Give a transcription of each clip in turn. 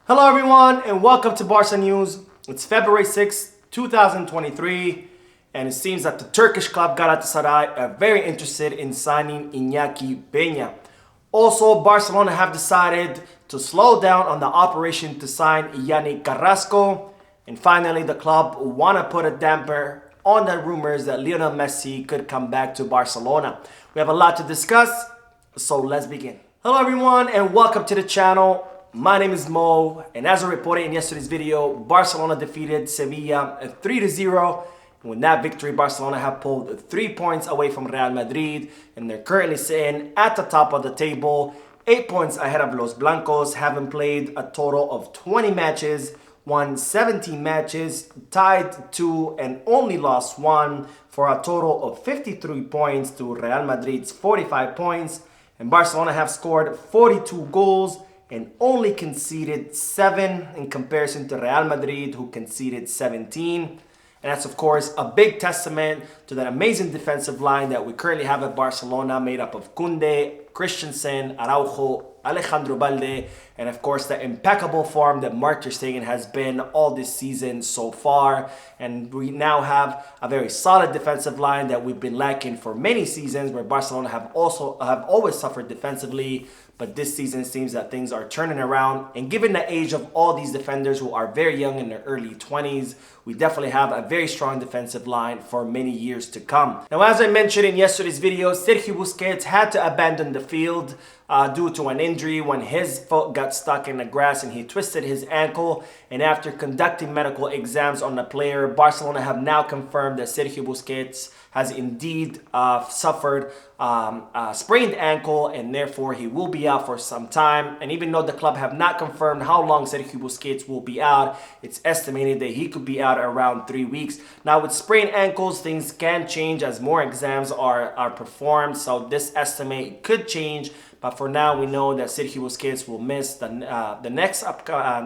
Hello everyone and welcome to Barca News. It's February 6th, 2023 and it seems that the Turkish Club Galatasaray are very interested in signing Iñaki Peña. Also, Barcelona have decided to slow down on the operation to sign Yannick Carrasco. And finally, the club want to put a damper on the rumors that Lionel Messi could come back to Barcelona. We have a lot to discuss, so let's begin. Hello everyone and welcome to the channel. My name is Mo, and as I reported in yesterday's video, Barcelona defeated Sevilla 3-0. With that victory, Barcelona have pulled 3 points away from Real Madrid, and they're currently sitting at the top of the table, 8 points ahead of Los Blancos, having played a total of 20 matches, won 17 matches, tied 2, and only lost 1, for a total of 53 points to Real Madrid's 45 points. And Barcelona have scored 42 goals and only conceded 7 in comparison to Real Madrid, who conceded 17. And that's, of course, a big testament to that amazing defensive line that we currently have at Barcelona, made up of Koundé, Christensen, Araujo, Alejandro Balde, and of course the impeccable form that Marc Ter Stegen has been all this season so far. And we now have a very solid defensive line that we've been lacking for many seasons, where Barcelona have always suffered defensively. But this season seems that things are turning around. And given the age of all these defenders who are very young in their early 20s, we definitely have a very strong defensive line for many years to come. Now, as I mentioned in yesterday's video, Sergio Busquets had to abandon the field due to an injury when his foot got stuck in the grass and he twisted his ankle. And after conducting medical exams on the player, Barcelona have now confirmed that Sergio Busquets has indeed suffered a sprained ankle, and therefore he will be out for some time. And even though the club have not confirmed how long Sergio Busquets will be out, it's estimated that he could be out around 3 weeks. Now, with sprained ankles, things can change as more exams are performed, so this estimate could change. But for now, we know that Sergio Busquets will miss the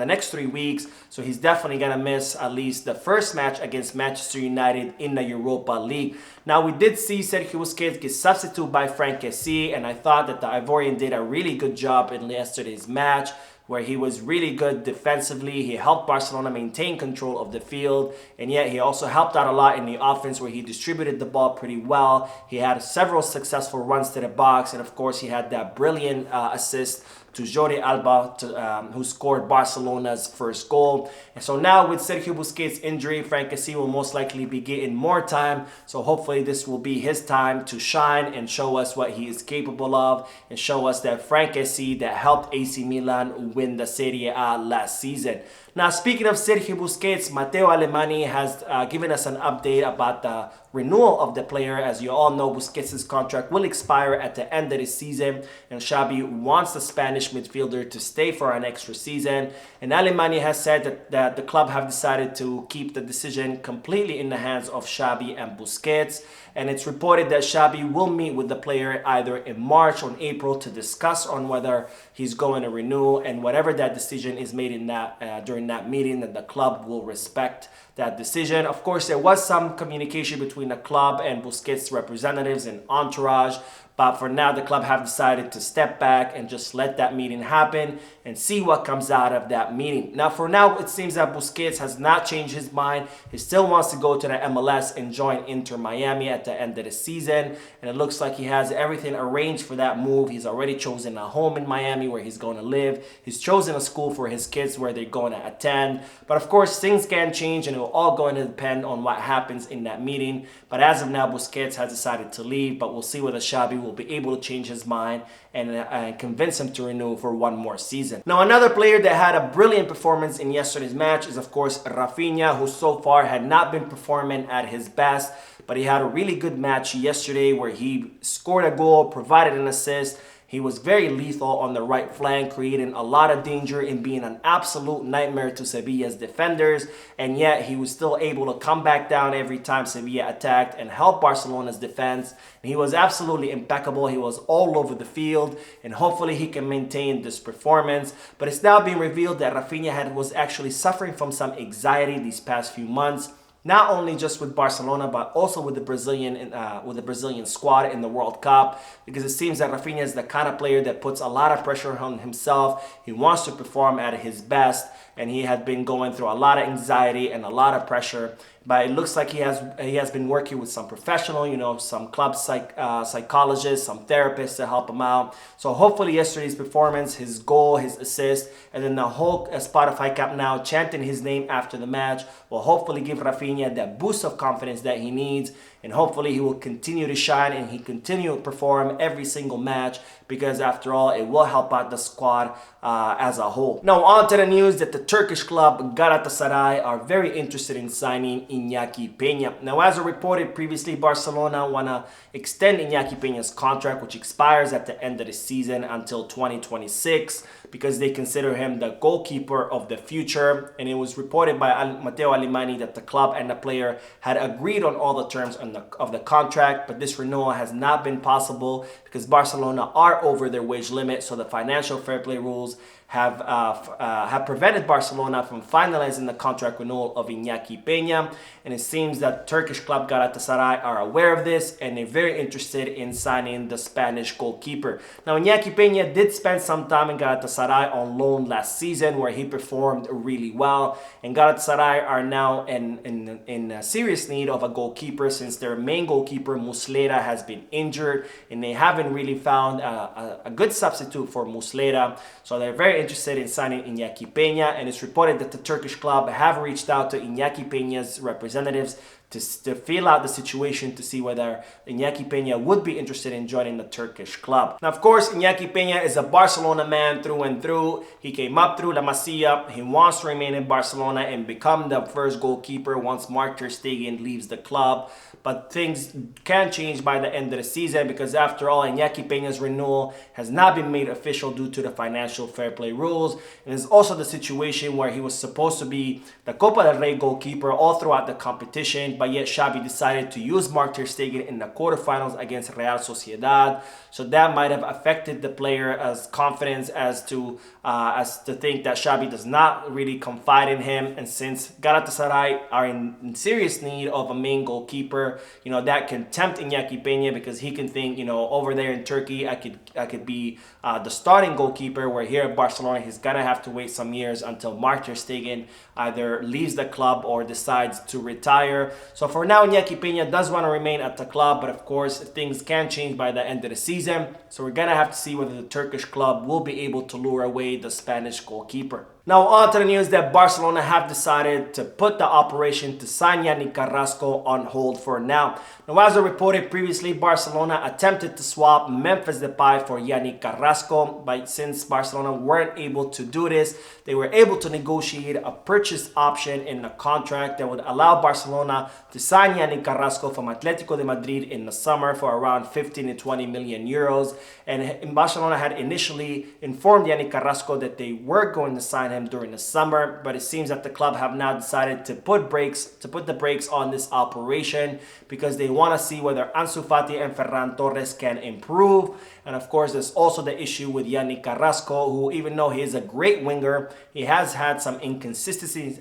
next 3 weeks. So he's definitely going to miss at least the first match against Manchester United in the Europa League. Now, we did see Sergio Busquets get substituted by Franck Kessie, and I thought that the Ivorian did a really good job in yesterday's match, where he was really good defensively. He helped Barcelona maintain control of the field, and yet he also helped out a lot in the offense, where he distributed the ball pretty well. He had several successful runs to the box, and of course he had that brilliant assist to Jordi Alba, who scored Barcelona's first goal. And so now with Sergio Busquets' injury, Franck Kessie will most likely be getting more time. So hopefully this will be his time to shine and show us what he is capable of, and show us that Franck Kessie that helped AC Milan win the Serie A last season. Now, speaking of Sergio Busquets, Matteo Alemany has given us an update about the renewal of the player. As you all know, Busquets' contract will expire at the end of the season, and Xavi wants the Spanish midfielder to stay for an extra season. And Alemany has said that the club have decided to keep the decision completely in the hands of Xavi and Busquets. And it's reported that Xavi will meet with the player either in March or April to discuss on whether he's going to renew, and whatever that decision is made in that during that meeting, that the club will respect that decision. Of course, there was some communication between the club and Busquets' representatives and entourage, but for now, the club have decided to step back and just let that meeting happen and see what comes out of that meeting. Now, for now, it seems that Busquets has not changed his mind. He still wants to go to the MLS and join Inter Miami at the end of the season. And it looks like he has everything arranged for that move. He's already chosen a home in Miami where he's going to live. He's chosen a school for his kids where they're going to attend. But of course, things can change, and it will all going to depend on what happens in that meeting. But as of now, Busquets has decided to leave, but we'll see whether Xavi will be able to change his mind and convince him to renew for one more season. Now, another player that had a brilliant performance in yesterday's match is, of course, Raphinha, who so far had not been performing at his best, but he had a really good match yesterday where he scored a goal, provided an assist. He was very lethal on the right flank, creating a lot of danger and being an absolute nightmare to Sevilla's defenders. And yet he was still able to come back down every time Sevilla attacked and help Barcelona's defense. And he was absolutely impeccable. He was all over the field, and hopefully he can maintain this performance. But it's now being revealed that Raphinha was actually suffering from some anxiety these past few months. not only just with Barcelona, but also with the Brazilian squad in the World Cup, because it seems that Raphinha is the kind of player that puts a lot of pressure on himself. He wants to perform at his best, and he had been going through a lot of anxiety and a lot of pressure. But it looks like he has been working with some professional, some club psychologists, some therapists to help him out. So hopefully yesterday's performance, his goal, his assist, and then the whole Spotify Camp Nou chanting his name after the match will hopefully give Raphinha that boost of confidence that he needs. And hopefully he will continue to shine and he continue to perform every single match, because after all, it will help out the squad as a whole. Now on to the news that the Turkish club Galatasaray are very interested in signing Iñaki Peña. Now, as reported previously, Barcelona want to extend Iñaki Peña's contract, which expires at the end of the season until 2026, because they consider him the goalkeeper of the future. And it was reported by Matteo Alemany that the club and the player had agreed on all the terms of the contract, but this renewal has not been possible because Barcelona are over their wage limit. So the financial fair play rules have prevented Barcelona from finalizing the contract renewal of Iñaki Peña, and it seems that Turkish club Galatasaray are aware of this and they're very interested in signing the Spanish goalkeeper. Now, Iñaki Peña did spend some time in Galatasaray on loan last season, where he performed really well, and Galatasaray are now in serious need of a goalkeeper, since their main goalkeeper Muslera has been injured and they haven't really found a good substitute for Muslera. So they're very interested in signing Iñaki Peña, and it's reported that the Turkish club have reached out to Iñaki Peña's representatives to feel out the situation to see whether Iñaki Peña would be interested in joining the Turkish club. Now, of course, Iñaki Peña is a Barcelona man through and through. He came up through La Masia. He wants to remain in Barcelona and become the first goalkeeper once Marc Ter Stegen leaves the club. But things can change by the end of the season, because after all, Iñaki Peña's renewal has not been made official due to the financial fair play rules. And there's also the situation where he was supposed to be the Copa del Rey goalkeeper all throughout the competition, but yet Xavi decided to use Marc Ter Stegen in the quarterfinals against Real Sociedad. So that might have affected the player's confidence as to think that Xavi does not really confide in him. And since Galatasaray are in serious need of a main goalkeeper, that can tempt Iñaki Peña, because he can think, over there in Turkey, I could be the starting goalkeeper, where here at Barcelona, he's gonna have to wait some years until Marc Ter Stegen either leaves the club or decides to retire. So for now, Iñaki Peña does want to remain at the club, but of course, things can change by the end of the season. So we're gonna have to see whether the Turkish club will be able to lure away the Spanish goalkeeper. Now on to the news that Barcelona have decided to put the operation to sign Yannick Carrasco on hold for now. Now, as I reported previously, Barcelona attempted to swap Memphis Depay for Yannick Carrasco, but since Barcelona weren't able to do this, they were able to negotiate a purchase option in the contract that would allow Barcelona to sign Yannick Carrasco from Atletico de Madrid in the summer for around 15 to 20 million euros. And Barcelona had initially informed Yannick Carrasco that they were going to sign him during the summer, but it seems that the club have now decided to put the brakes on this operation, because they want to see whether Ansu Fati and Ferran Torres can improve. And of course, there's also the issue with Yannick Carrasco, who, even though he is a great winger, he has had some inconsistencies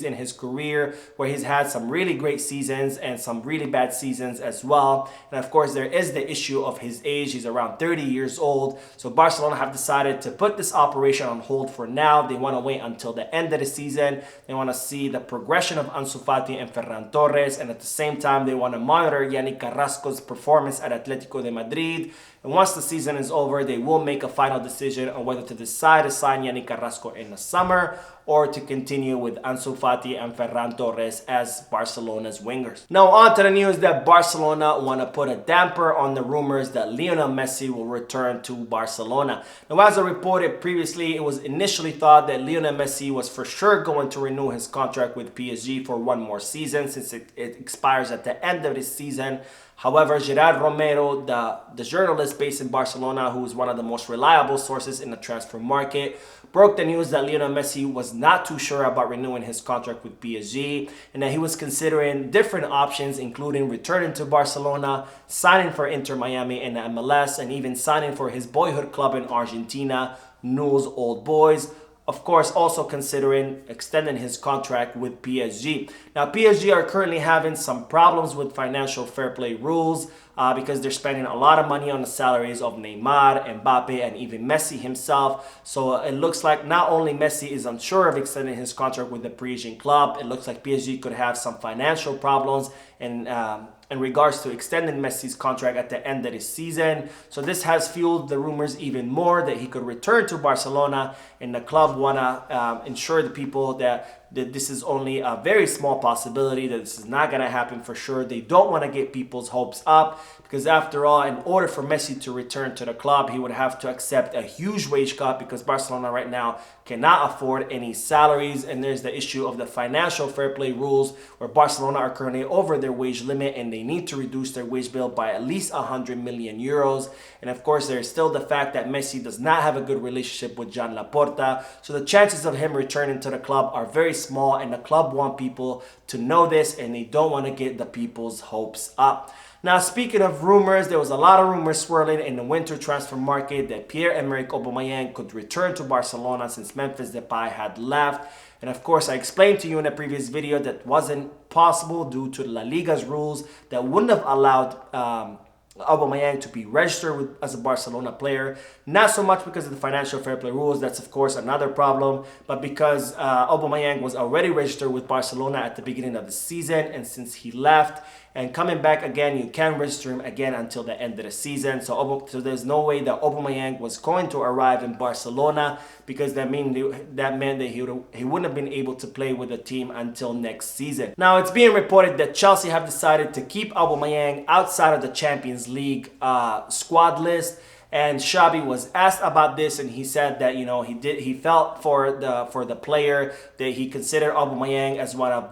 in his career, where he's had some really great seasons and some really bad seasons as well. And of course, there is the issue of his age. He's around 30 years old. So Barcelona have decided to put this operation on hold for now. They want to wait until the end of the season. They want to see the progression of Ansu Fati and Ferran Torres, and at the same time, they want to monitor Yannick Carrasco's performance at Atletico de Madrid. And once the season is over, they will make a final decision on whether to decide to sign Yannick Carrasco in the summer or to continue with Ansu Fati and Ferran Torres as Barcelona's wingers. Now on to the news that Barcelona want to put a damper on the rumors that Lionel Messi will return to Barcelona. Now, as I reported previously, it was initially thought that Lionel Messi was for sure going to renew his contract with PSG for one more season, since it expires at the end of this season. However, Gerard Romero, the journalist based in Barcelona, who is one of the most reliable sources in the transfer market, broke the news that Lionel Messi was not too sure about renewing his contract with PSG, and that he was considering different options, including returning to Barcelona, signing for Inter Miami in the MLS, and even signing for his boyhood club in Argentina, Newell's Old Boys. of course, also considering extending his contract with PSG. Now, PSG are currently having some problems with financial fair play rules because they're spending a lot of money on the salaries of Neymar, Mbappe, and even Messi himself. So it looks like not only Messi is unsure of extending his contract with the Parisian club, it looks like PSG could have some financial problems in regards to extending Messi's contract at the end of the season. So this has fueled the rumors even more that he could return to Barcelona, and the club want to ensure the people that this is only a very small possibility, that this is not going to happen for sure. They don't want to get people's hopes up because after all, in order for Messi to return to the club, he would have to accept a huge wage cut because Barcelona right now cannot afford any salaries, and there's the issue of the financial fair play rules where Barcelona are currently over their wage limit and they need to reduce their wage bill by at least 100 million euros. And of course, there's still the fact that Messi does not have a good relationship with Joan Laporta, so the chances of him returning to the club are very small, and the club want people to know this and they don't want to get the people's hopes up. Now, speaking of rumors, there was a lot of rumors swirling in the winter transfer market that Pierre-Emerick Aubameyang could return to Barcelona since Memphis Depay had left. And of course, I explained to you in a previous video that wasn't possible due to La Liga's rules that wouldn't have allowed Aubameyang to be registered as a Barcelona player. Not so much because of the financial fair play rules, that's of course another problem, but because Aubameyang was already registered with Barcelona at the beginning of the season, and since he left and coming back again, you can't register him again until the end of the season. So there's no way that Aubameyang was going to arrive in Barcelona, because that meant that he wouldn't have been able to play with the team until next season. Now, it's being reported that Chelsea have decided to keep Aubameyang outside of the Champions League squad list. And Xabi was asked about this, and he said that he felt for the player, that he considered Aubameyang as one of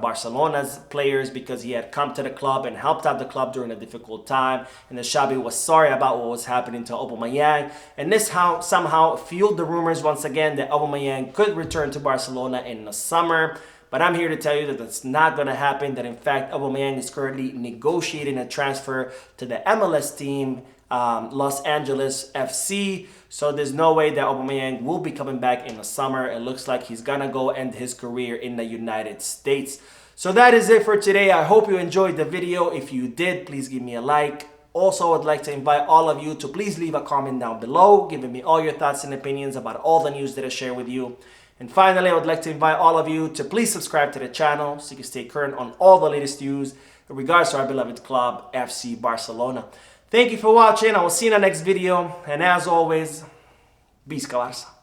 Barcelona's players because he had come to the club and helped out the club during a difficult time, and that Xabi was sorry about what was happening to Aubameyang, and this somehow fueled the rumors once again that Aubameyang could return to Barcelona in the summer. But I'm here to tell you that that's not going to happen, that in fact Aubameyang is currently negotiating a transfer to the MLS team, Los Angeles FC. So there's no way that Aubameyang will be coming back in the summer. It looks like he's gonna go end his career in the United States. So that is it for today. I hope you enjoyed the video. If you did, please give me a like. Also, I'd like to invite all of you to please leave a comment down below, giving me all your thoughts and opinions about all the news that I share with you. And finally, I would like to invite all of you to please subscribe to the channel so you can stay current on all the latest news in regards to our beloved club, FC Barcelona. Thank you for watching. I will see you in the next video. And as always, Visca Barça.